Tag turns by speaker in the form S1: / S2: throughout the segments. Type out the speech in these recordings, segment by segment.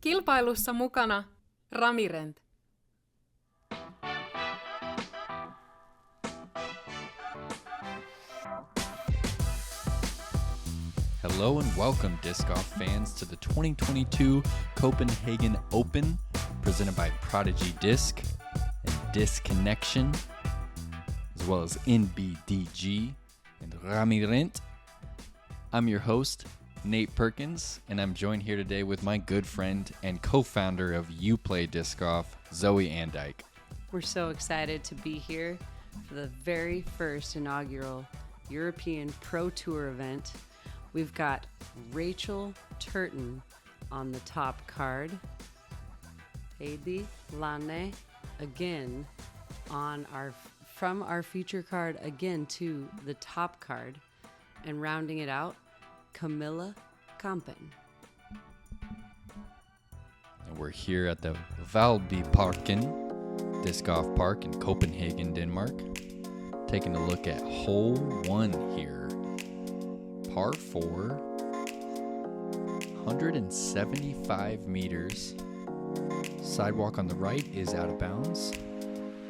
S1: Kilpailussa mukana Rami Rent.
S2: Hello and welcome, disc golf fans, to the 2022 Copenhagen Open, presented by Prodigy Disc and Disc Connection, as well as NBDG and Rami Rent. I'm your host, Nate Perkins, and I'm joined here today with my good friend and co-founder of Uplay Disc Golf, Zoe Andike.
S3: We're so excited to be here for the very first inaugural European Pro Tour event. We've got Rachel Turton on the top card, Heidi Lane again on from our feature card again to the top card, and rounding it out, Camilla Kampen.
S2: And we're here at the Valbyparken Disc Golf Park in Copenhagen, Denmark, taking a look at hole 1 here. Par 4, 175 meters. Sidewalk on the right is out of bounds,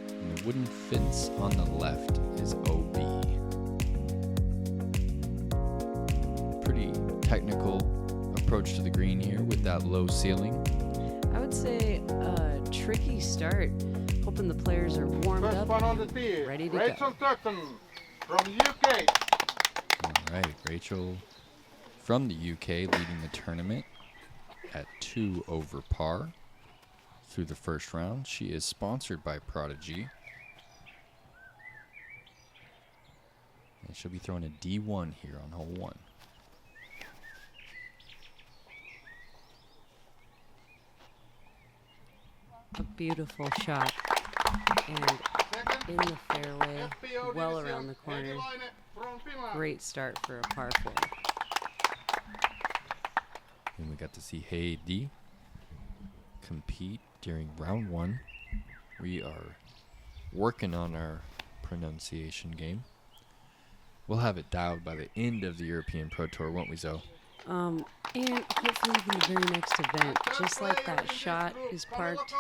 S2: and the wooden fence on the left is OB. Pretty technical approach to the green here with that low ceiling.
S3: I would say a tricky start. Hoping the players are warmed
S4: First
S3: up,
S4: one on the tee,
S3: ready to
S4: Rachel
S3: go.
S4: Turton from UK.
S2: All right, Rachel from the UK leading the tournament at 2 over par through the first round. She is sponsored by Prodigy. And she'll be throwing a D1 here on hole 1.
S3: A beautiful shot, and in the fairway, well around the corner. Great start for a par 4.
S2: And we got to see Heidi compete during round 1. We are working on our pronunciation game. We'll have it dialed by the end of the European Pro Tour, won't we, Zoe?
S3: And hopefully in the very next event, just like that shot is parked,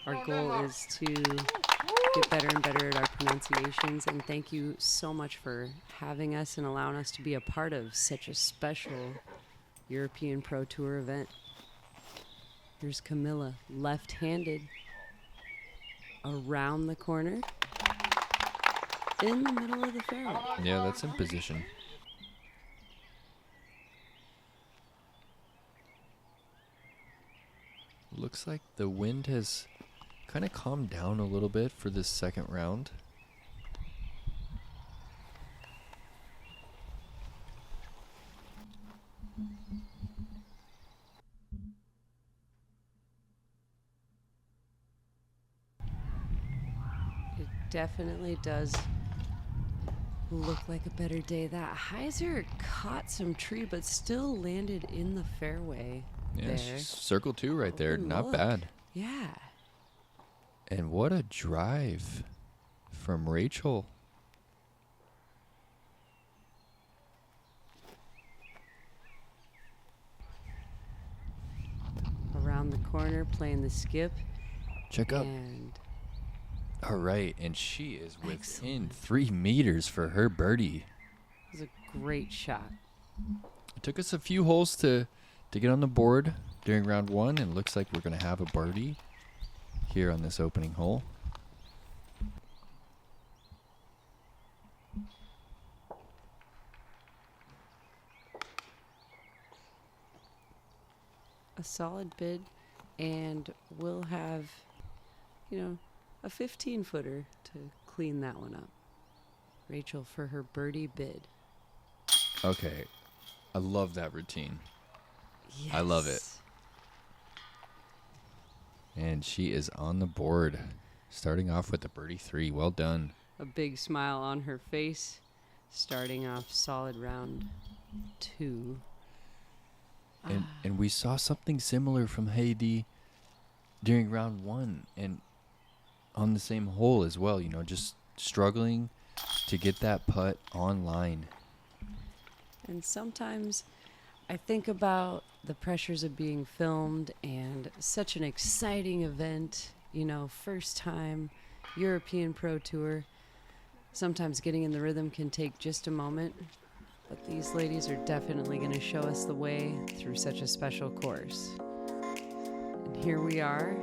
S3: our goal is to get better and better at our pronunciations. And thank you so much for having us and allowing us to be a part of such a special European Pro Tour event. Here's Camilla, left-handed, around the corner, in the middle of the fairway.
S2: Yeah, that's in position. Looks like the wind has kind of calmed down a little bit for this second round.
S3: It definitely does look like a better day. That hyzer caught some tree, but still landed in the fairway.
S2: Yeah,
S3: There.
S2: she's circle 2 right there.
S3: Oh,
S2: Not
S3: look.
S2: bad.
S3: Yeah.
S2: And what a drive from Rachel.
S3: Around the corner, playing the skip.
S2: Check up.
S3: And
S2: All right, and she is within
S3: Excellent.
S2: 3 meters for her birdie.
S3: it was a great shot.
S2: It took us a few holes to get on the board during round 1, and looks like we're going to have a birdie here on this opening hole.
S3: A solid bid, and we'll have, a 15-footer to clean that one up. Rachel for her birdie bid.
S2: Okay, I love that routine. I love it.
S3: Yes.
S2: And she is on the board, starting off with a birdie 3. Well done.
S3: A big smile on her face, starting off solid round 2.
S2: And we saw something similar from Heidi during round 1 and on the same hole as well, just struggling to get that putt online.
S3: And sometimes I think about the pressures of being filmed and such an exciting event, you know, first time European Pro Tour. Sometimes getting in the rhythm can take just a moment, but these ladies are definitely going to show us the way through such a special course. And here we are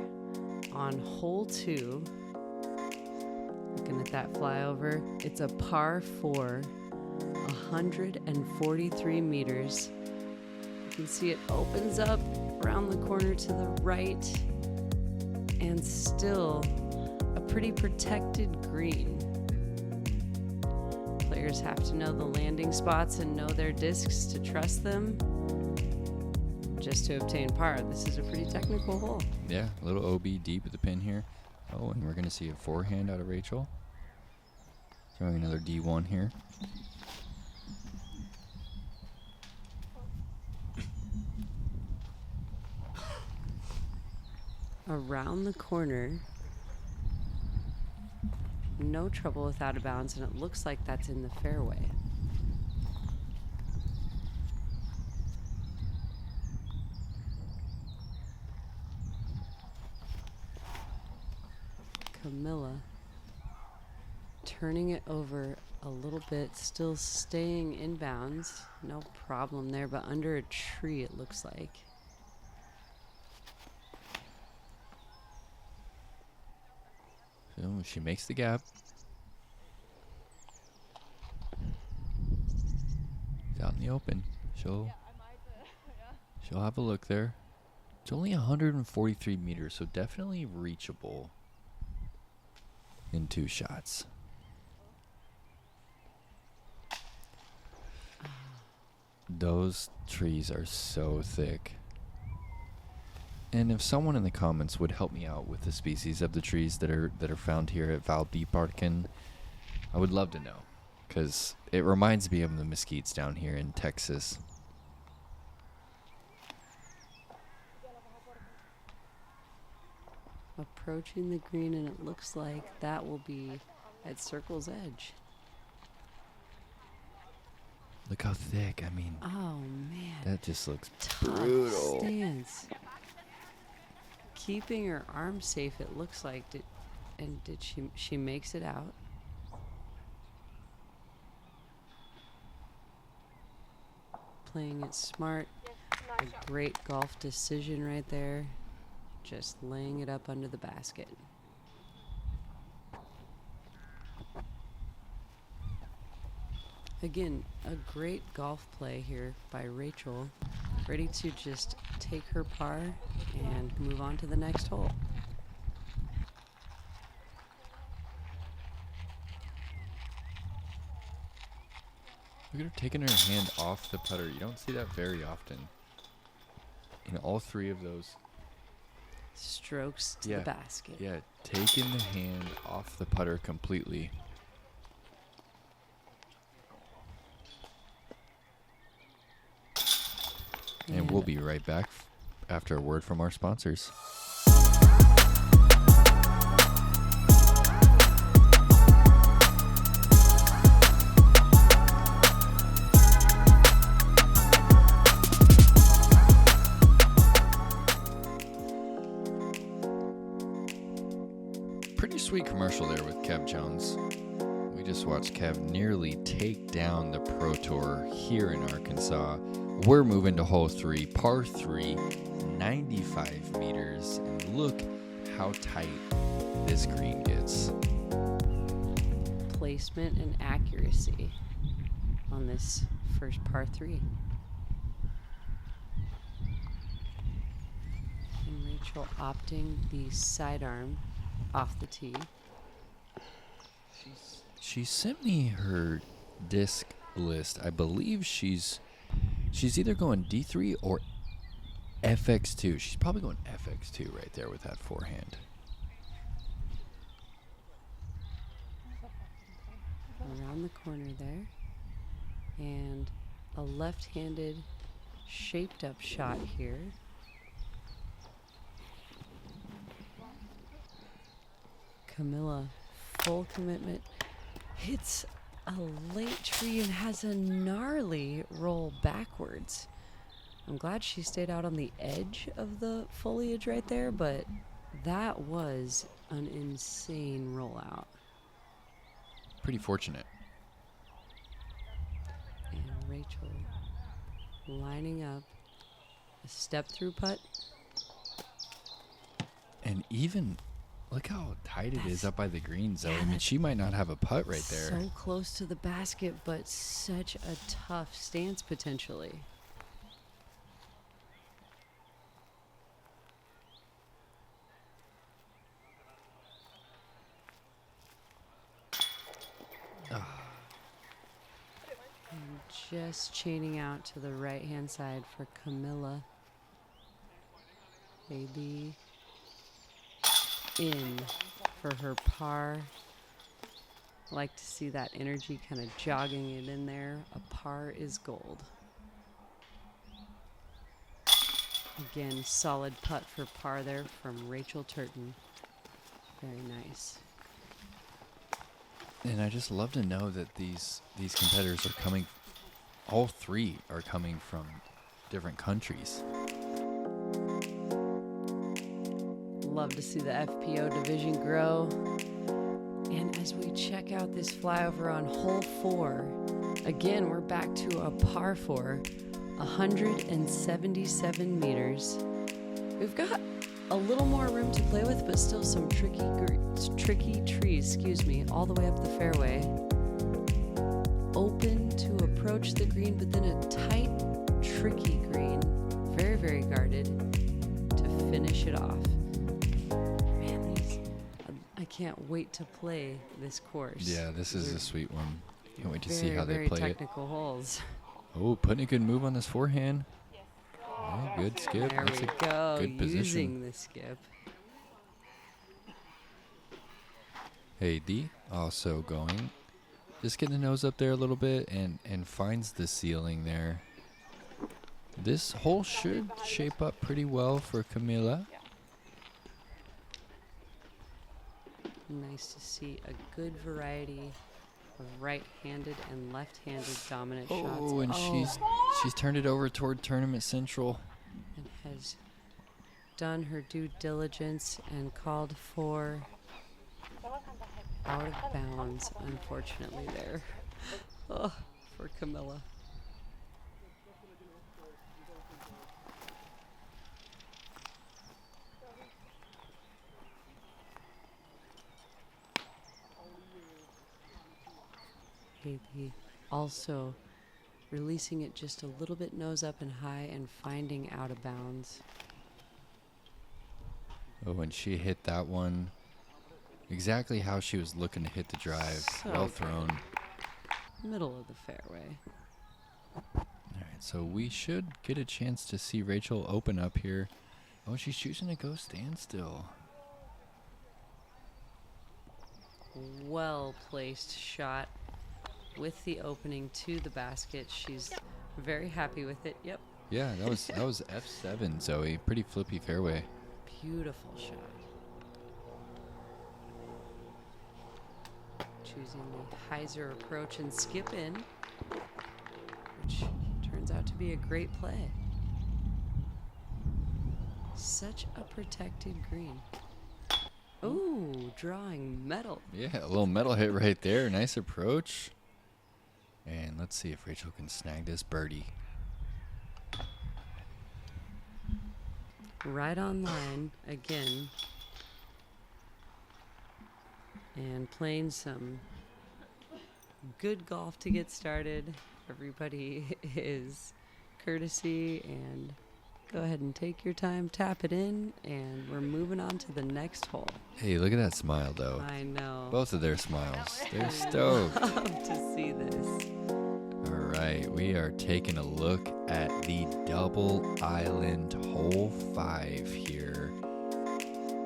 S3: on hole 2. Looking at that flyover, it's a par 4, 143 meters. You can see it opens up around the corner to the right, and still a pretty protected green. Players have to know the landing spots and know their discs to trust them just to obtain par. This is a pretty technical hole.
S2: Yeah, a little OB deep at the pin here. Oh, and we're going to see a forehand out of Rachel. Throwing another D1 here.
S3: Around the corner. No trouble with out of bounds, and it looks like that's in the fairway. Camilla turning it over a little bit, still staying in bounds. No problem there, but under a tree it looks like.
S2: So she makes the gap. It's out in the open. She'll have a look there. It's only 143 meters, so definitely reachable in 2 shots. Those trees are so thick. And if someone in the comments would help me out with the species of the trees that are found here at Valdeparken, I would love to know, because it reminds me of the mesquites down here in Texas.
S3: Approaching the green, and it looks like that will be at circle's edge.
S2: Look how thick. I mean,
S3: Oh man,
S2: that just looks
S3: tough
S2: brutal.
S3: stance. Keeping her arm safe, it looks like. Did she makes it out? Playing it smart. A great golf decision right there. Just laying it up under the basket. Again, a great golf play here by Rachel. Ready to just take her par and move on to the next hole.
S2: Look at her taking her hand off the putter. You don't see that very often. In all 3 of those.
S3: Strokes to
S2: Yeah,
S3: the basket.
S2: Yeah, taking the hand off the putter completely. And we'll be right back after a word from our sponsors. Pretty sweet commercial there with Kev Jones. We just watched Kev nearly take down the Pro Tour here in Arkansas. We're moving to hole 3, par 3, 95 meters. And look how tight this green gets.
S3: Placement and accuracy on this first par 3. And Rachel opting the sidearm off the tee.
S2: She sent me her disc list. I believe she's either going D3 or FX2. She's probably going FX2 right there with that forehand.
S3: Around the corner there. And a left-handed shaped up shot here. Camilla, full commitment, hits a late tree and has a gnarly roll backwards. I'm glad she stayed out on the edge of the foliage right there, but that was an insane rollout.
S2: Pretty fortunate.
S3: And Rachel lining up a step through putt.
S2: And even look how tight it is
S3: That's-
S2: up by the green zone.
S3: yeah,
S2: I mean,
S3: that's
S2: she might not have a putt right there.
S3: So close to the basket, but such a tough stance potentially. And just chaining out to the right-hand side for Camilla. Maybe in for her par. Like to see that energy kind of jogging it in there. A par is gold. Again, solid putt for par there from Rachel Turton. Very nice.
S2: And I just love to know that these competitors are coming, all three are coming from different countries.
S3: Love to see the FPO division grow. And as we check out this flyover on hole 4, again, we're back to a par 4, 177 meters. We've got a little more room to play with, but still some tricky trees, all the way up the fairway. Open to approach the green, but then a tight, tricky green, very, very guarded to finish it off. Man, I can't wait to play this course.
S2: Yeah, this is
S3: They're
S2: a sweet one. Can't wait to
S3: very,
S2: see how they
S3: very
S2: play it.
S3: technical holes.
S2: Oh, putting a good move on this forehand. Yeah, good skip.
S3: There
S2: That's
S3: we
S2: a
S3: go,
S2: good position.
S3: using the skip.
S2: Hey, D also going. Just getting the nose up there a little bit and finds the ceiling there. This hole should shape up pretty well for Camilla.
S3: Nice to see a good variety of right-handed and left-handed dominant shots.
S2: Oh, and she's turned it over toward Tournament Central.
S3: And has done her due diligence and called for out of bounds, unfortunately, there. Oh, for Camilla. Haley also releasing it just a little bit nose up and high and finding out of bounds.
S2: Oh, and she hit that one exactly how she was looking to hit the drive.
S3: So
S2: Well
S3: good.
S2: thrown.
S3: Middle of the fairway.
S2: All right, so we should get a chance to see Rachel open up here. Oh, she's choosing to go standstill.
S3: Well placed shot with the opening to the basket. She's very happy with it. Yep.
S2: Yeah, that was F7, Zoe. Pretty flippy fairway.
S3: Beautiful shot. Choosing the hyzer approach and skip in, which turns out to be a great play. Such a protected green. Ooh, drawing metal.
S2: Yeah, a little metal hit right there. Nice approach. And let's see if Rachel can snag this birdie.
S3: Right on line again. And playing some good golf to get started. Everybody is courtesy and go ahead and take your time, tap it in, and we're moving on to the next hole.
S2: Hey, look at that smile, though.
S3: I know.
S2: Both of their smiles. They're stoked.
S3: Love to see this.
S2: All right, we are taking a look at the Double Island Hole 5 here.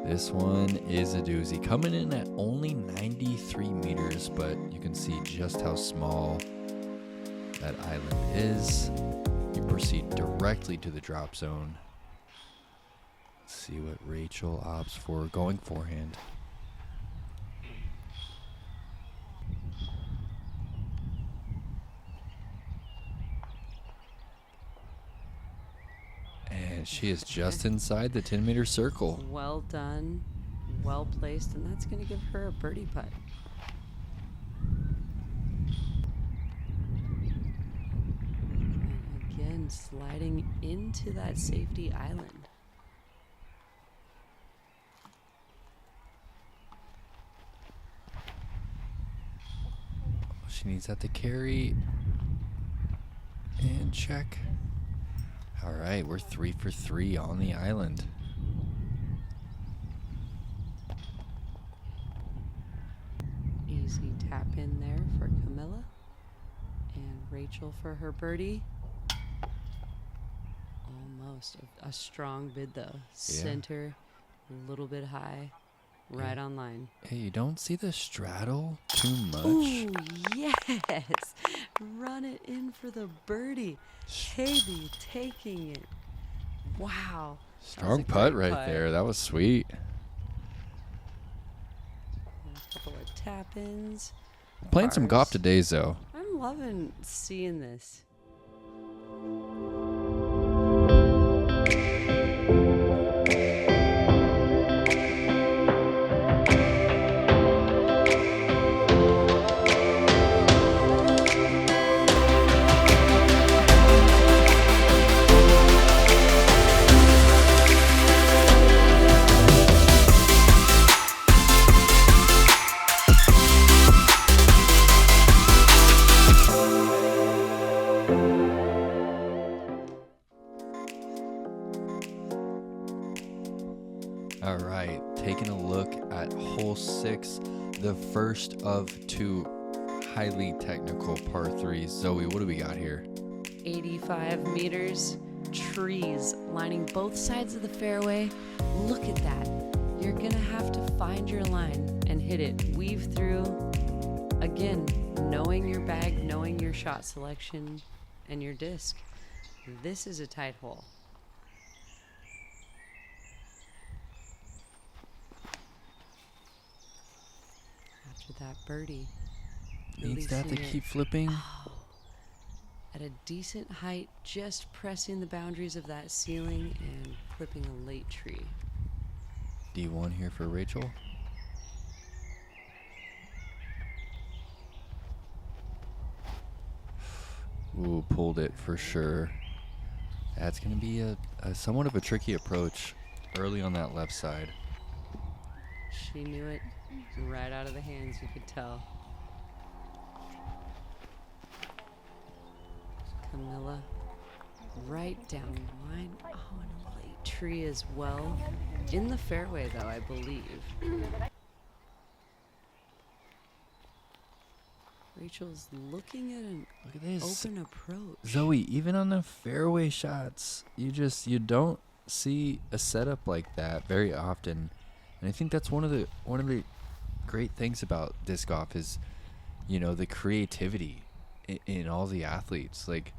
S2: This one is a doozy. Coming in at only 93 meters, but you can see just how small that island is. You proceed directly to the drop zone. Let's see what Rachel opts for going forehand. She is just inside the 10-meter circle.
S3: Well done, well placed, and that's going to give her a birdie putt. And again, sliding into that safety island.
S2: She needs that to carry. And check. All right, we're 3 for 3 on the island.
S3: Easy tap in there for Camilla. And Rachel for her birdie. Almost a strong bid though. Center, a little bit high, right on line.
S2: Hey, you don't see the straddle too much?
S3: Ooh, yes. Run it in for the birdie. Haley taking it. Wow. That was
S2: Strong
S3: a
S2: putt
S3: great
S2: right
S3: putt.
S2: there. That was sweet.
S3: And a couple of tap-ins.
S2: Playing some golf
S3: Pars.
S2: today, though.
S3: I'm loving seeing this.
S2: All right, taking a look at hole 6, the first of 2 highly technical par 3s. Zoe, what do we got here?
S3: 85 meters, trees lining both sides of the fairway. Look at that. You're going to have to find your line and hit it. Weave through. Again, knowing your bag, knowing your shot selection and your disc. This is a tight hole. After that birdie.
S2: Needs that to
S3: releasing it
S2: keep flipping.
S3: at a decent height, just pressing the boundaries of that ceiling and clipping a late tree.
S2: D1 here for Rachel. Ooh, pulled it for sure. That's going to be a somewhat of a tricky approach early on that left side.
S3: She knew it right out of the hands, you could tell. Camilla, right down the line. Oh, and a late tree as well. In the fairway, though, I believe. Rachel's looking at an
S2: Look at this.
S3: open approach.
S2: Zoe, even on the fairway shots, you don't see a setup like that very often. And I think that's one of the great things about disc golf is, the creativity in all the athletes. Like,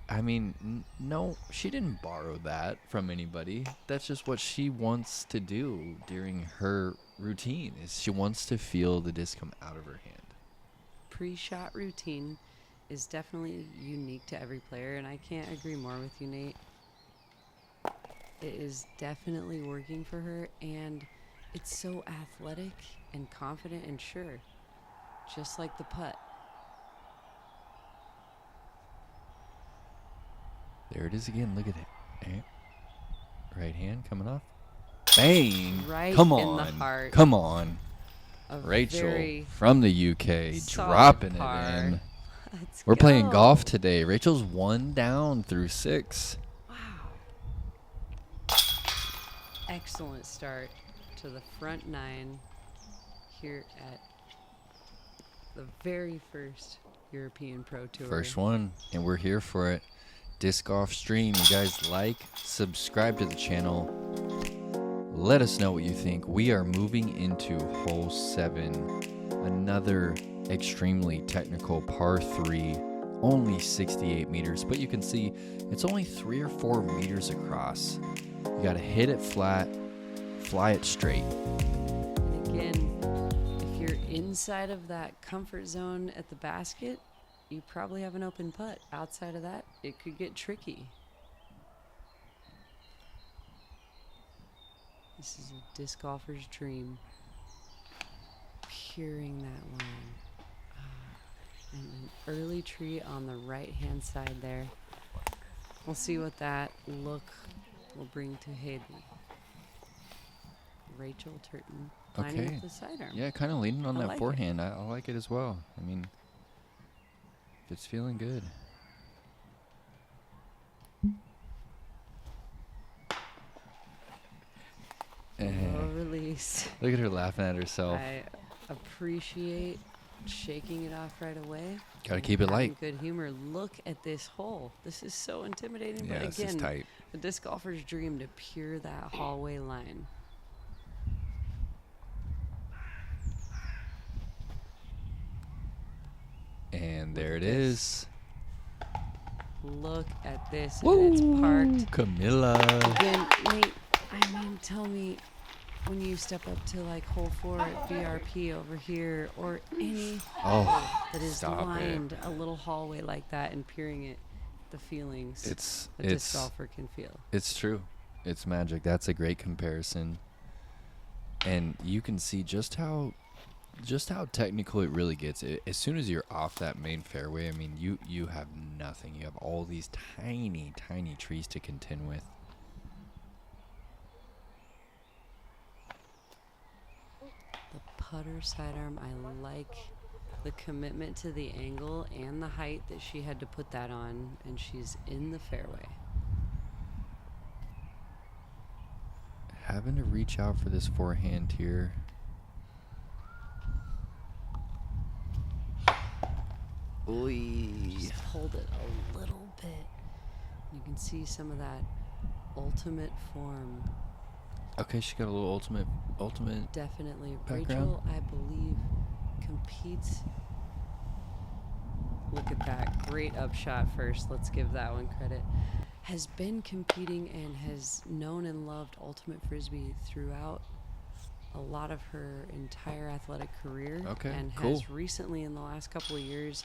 S2: I mean, no, she didn't borrow that from anybody. That's just what she wants to do during her routine. Is she wants to feel the disc come out of her hand.
S3: Pre-shot routine is definitely unique to every player, and I can't agree more with you, Nate. It is definitely working for her, and it's so athletic and confident and sure, just like the putt.
S2: There it is again. Look at it. Right hand coming off. Bang!
S3: Right
S2: Come
S3: in
S2: on.
S3: the heart.
S2: Come on.
S3: A
S2: Rachel
S3: very
S2: from the UK
S3: solid
S2: dropping
S3: par.
S2: it in.
S3: Let's
S2: We're playing
S3: go.
S2: golf today. Rachel's 1 down through 6.
S3: Wow. Excellent start to the front 9 here at the very first European Pro Tour.
S2: First one, and we're here for it. Disc Golf Stream. You guys like, subscribe to the channel. Let us know what you think. We are moving into hole 7. Another extremely technical par 3. Only 68 meters, but you can see it's only 3 or 4 meters across. You got to hit it flat, fly it straight.
S3: And again, if you're inside of that comfort zone at the basket, you probably have an open putt. Outside of that, it could get tricky. This is a disc golfer's dream. Peering that line. And an early tree on the right-hand side there. We'll see what that look will bring to Hayden. Rachel Turton lining
S2: Okay.
S3: up the sidearm.
S2: Yeah, kind of leaning on
S3: I
S2: that
S3: like it.
S2: forehand. I like it as well. I mean, it's feeling good.
S3: Low release.
S2: Look at her laughing at herself.
S3: I appreciate shaking it off right away.
S2: Gotta
S3: and
S2: keep it
S3: having
S2: light.
S3: Good humor. Look at this hole. This is so intimidating.
S2: Yeah,
S3: but
S2: this is
S3: again,
S2: tight.
S3: the disc golfer's dream to peer that hallway line.
S2: And there
S3: at
S2: it
S3: this.
S2: is.
S3: Look at this. And it's parked.
S2: Camilla.
S3: Again, Nate, I mean, tell me when you step up to like hole 4 at BRP over here or any
S2: Oh,
S3: that is
S2: stop it.
S3: lined a little hallway like that and peering it, the feelings
S2: It's
S3: a disc golfer can feel.
S2: It's true. It's magic. That's a great comparison. And you can see just how technical it really gets. As soon as you're off that main fairway, I mean, you have nothing. You have all these tiny, tiny trees to contend with.
S3: The putter sidearm, I like the commitment to the angle and the height that she had to put that on, and she's in the fairway.
S2: Having to reach out for this forehand here.
S3: Just hold it a little bit. You can see some of that ultimate form.
S2: Okay, she got a little ultimate.
S3: Definitely.
S2: Background.
S3: Rachel, I believe, competes. Look at that. Great upshot first. Let's give that one credit. Has been competing and has known and loved Ultimate Frisbee throughout a lot of her entire athletic career.
S2: Okay,
S3: And
S2: cool.
S3: has recently, in the last couple of years,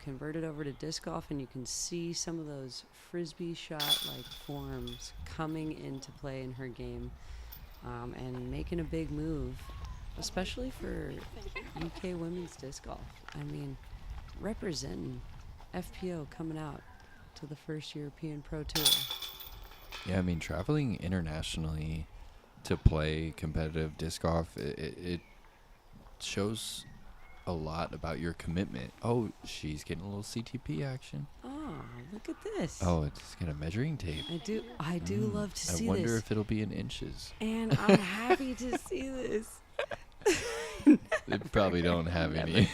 S3: converted over to disc golf, and you can see some of those Frisbee shot-like forms coming into play in her game, and making a big move, especially for UK women's disc golf. I mean, representing FPO coming out to the first European Pro Tour.
S2: Yeah, I mean, traveling internationally to play competitive disc golf, it shows a lot about your commitment. Oh, she's getting a little CTP action.
S3: Oh, look at this.
S2: Oh, it's got a measuring tape.
S3: I do love to see
S2: I wonder
S3: this.
S2: if it'll be in inches.
S3: And I'm happy to see this.
S2: They probably don't have any.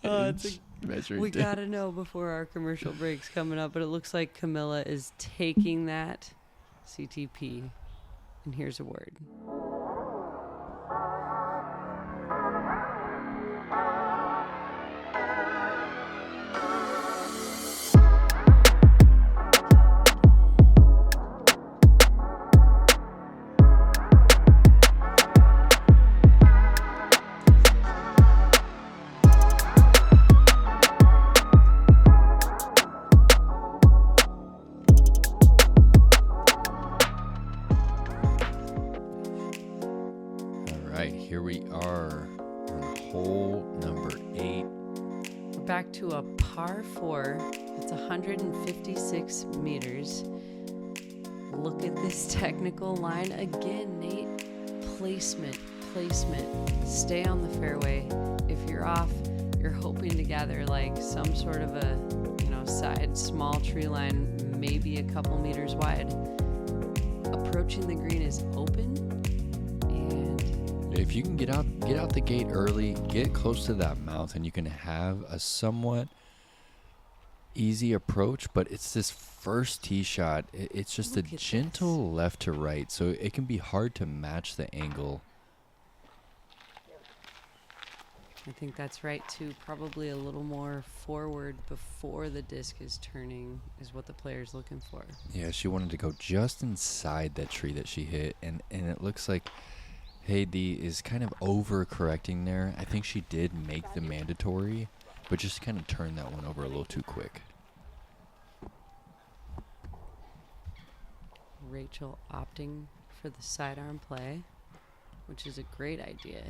S3: It's
S2: measuring
S3: We
S2: tape.
S3: gotta know before our commercial break's coming up, but it looks like Camilla is taking that CTP. And here's a word.
S2: All right, here we are on hole number 8.
S3: We're back to a par 4. It's 156 meters. Look at this technical line again, Nate. Placement. Stay on the fairway. If you're off, you're hoping to gather like some sort of a, side small tree line, maybe a couple meters wide. Approaching the green is open, and
S2: If you can get out the gate early, get close to that mouth, and you can have a somewhat easy approach, but it's this first tee shot. It's just
S3: Look
S2: a
S3: at
S2: gentle left to right, so it can be hard to match the angle.
S3: I think that's right too. Probably a little more forward before the disc is turning is what the player's looking for.
S2: Yeah, she wanted to go just inside that tree that she hit, and it looks like Heidi is kind of overcorrecting there. I think she did make the mandatory, but just kind of turned that one over a little too quick.
S3: Rachel opting for the sidearm play, which is a great idea.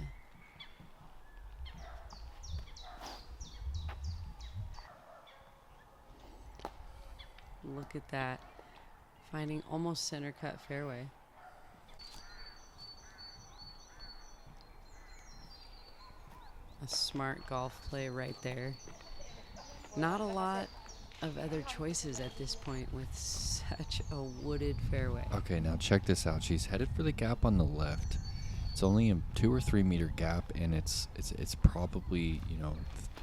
S3: Look at that. Finding almost center cut fairway. A smart golf play right there. Not a lot of other choices at this point with such a wooded fairway.
S2: Okay, now check this out. She's headed for the gap on the left. It's only a 2 or 3 meter gap, and it's probably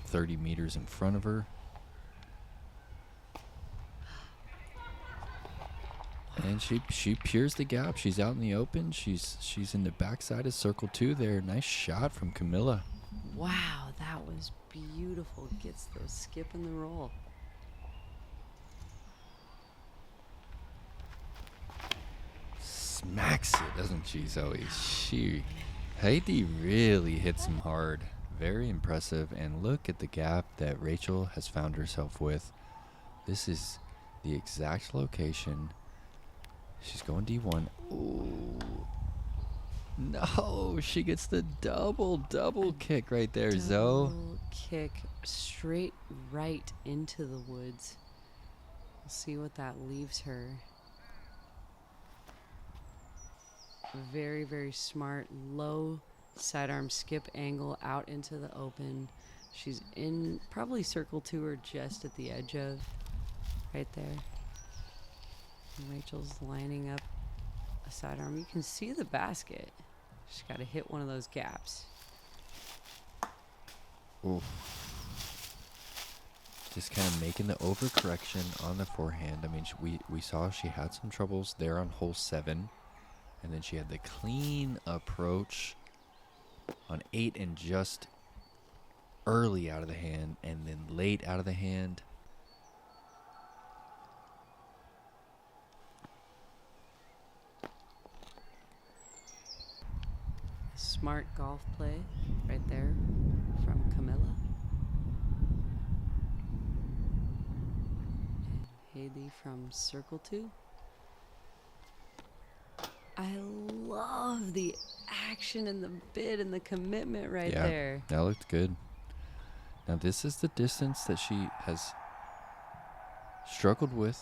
S2: 30 meters in front of her. And she peers the gap. She's out in the open. She's in the backside of circle 2 there. Nice shot from Camilla.
S3: Wow, that was beautiful. Gets those skip and the roll.
S2: Smacks it, doesn't she, Zoe? Heidi really hits him hard. Very impressive. And look at the gap that Rachel has found herself with. This is the exact location. She's going D1. Ooh. No, she gets the double kick right there, Zoe.
S3: Double kick straight right into the woods. We'll see what that leaves her. Very, very smart. Low sidearm skip angle out into the open. She's in probably circle 2 or just at the edge of. Right there. And Rachel's lining up a sidearm. You can see the basket. She's got to hit one of those gaps.
S2: Oof. Just kind of making the overcorrection on the forehand. I mean, we saw she had some troubles there on hole 7. And then she had the clean approach on 8 and just early out of the hand and then late out of the hand.
S3: Smart golf play right there from Camilla. And Haley from circle 2. I love the action and the bid and the commitment right there.
S2: That looked good. Now this is the distance that she has struggled with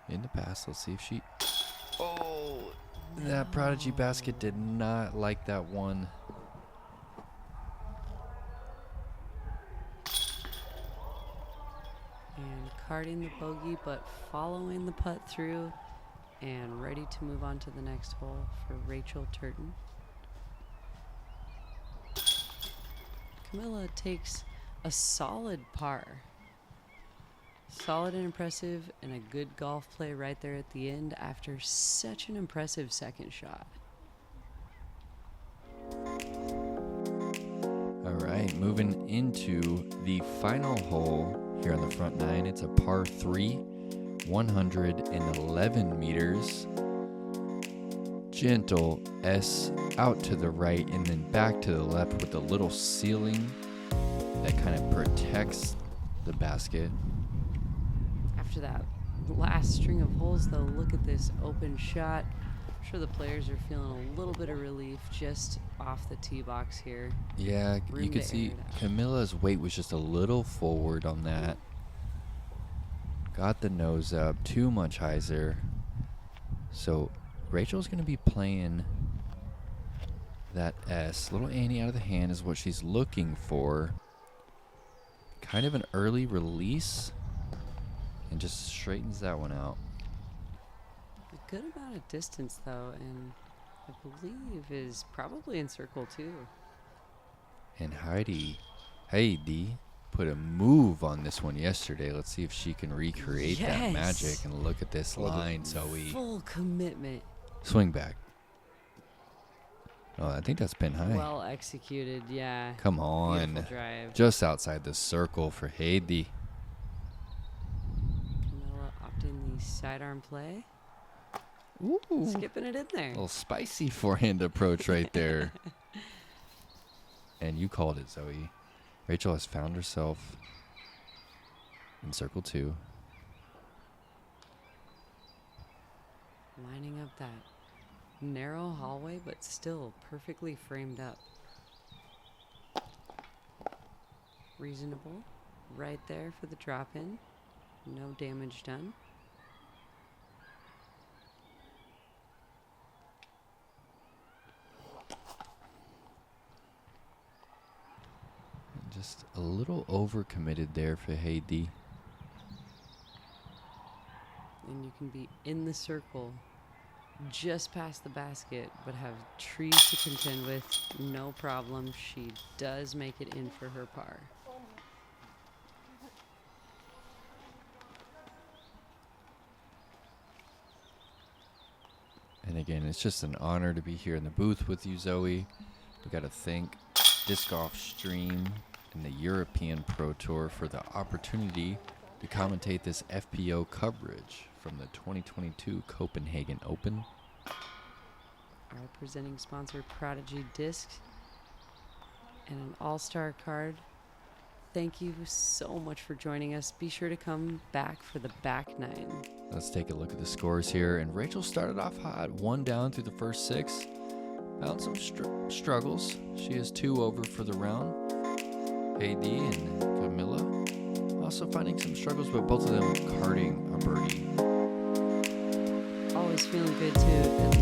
S2: in the past. Let's see if she... Oh, that Prodigy basket did not like that one.
S3: And carding the bogey, but following the putt through. And ready to move on to the next hole for Rachel Turton. Camilla takes a solid par. Solid and impressive, and a good golf play right there at the end after such an impressive second shot.
S2: All right, moving into the final hole here on the front 9. It's a par 3. 111 meters. Gentle S out to the right and then back to the left with a little ceiling that kind of protects the basket.
S3: After that last string of holes, though, look at this open shot. I'm sure the players are feeling a little bit of relief just off the tee box here.
S2: Yeah,
S3: Room
S2: you could
S3: to
S2: see
S3: air it out.
S2: Camilla's weight was just a little forward on that. Got the nose up, too much hyzer. So Rachel's going to be playing that S. Little Annie out of the hand is what she's looking for. Kind of an early release. And just straightens that one out.
S3: A good amount of distance, though, and I believe is probably in circle 2.
S2: And Heidi put a move on this one yesterday. Let's see if she can recreate that
S3: Yes.
S2: magic. And look at this line, Zoe.
S3: Full commitment.
S2: Swing back. Oh, I think that's pin high.
S3: Well executed, yeah.
S2: Come on.
S3: Beautiful drive.
S2: Just outside the circle for Heidi.
S3: Camilla opting the sidearm play.
S2: Ooh.
S3: Skipping it in there.
S2: Little spicy forehand approach right there. And you called it, Zoe. Rachel has found herself in circle 2.
S3: Lining up that Narrow hallway, but still perfectly framed up. Reasonable. Right there for the drop-in. No damage done.
S2: Just a little overcommitted there for Heidi.
S3: And you can be in the circle just past the basket, but have trees to contend with. No problem. She does make it in for her par.
S2: And again, it's just an honor to be here in the booth with you, Zoe. We got to thank Disc Golf Stream and the European Pro Tour for the opportunity to commentate this FPO coverage from the 2022 Copenhagen Open.
S3: Our presenting sponsor, Prodigy Disc, and an all-star card. Thank you so much for joining us. Be sure to come back for the back nine.
S2: Let's take a look at the scores here. And Rachel started off hot, 1 down through the first 6. Found some struggles. She is 2 over for the round. Heidi and Camilla also finding some struggles, but both of them carding a birdie.
S3: Always feeling good to at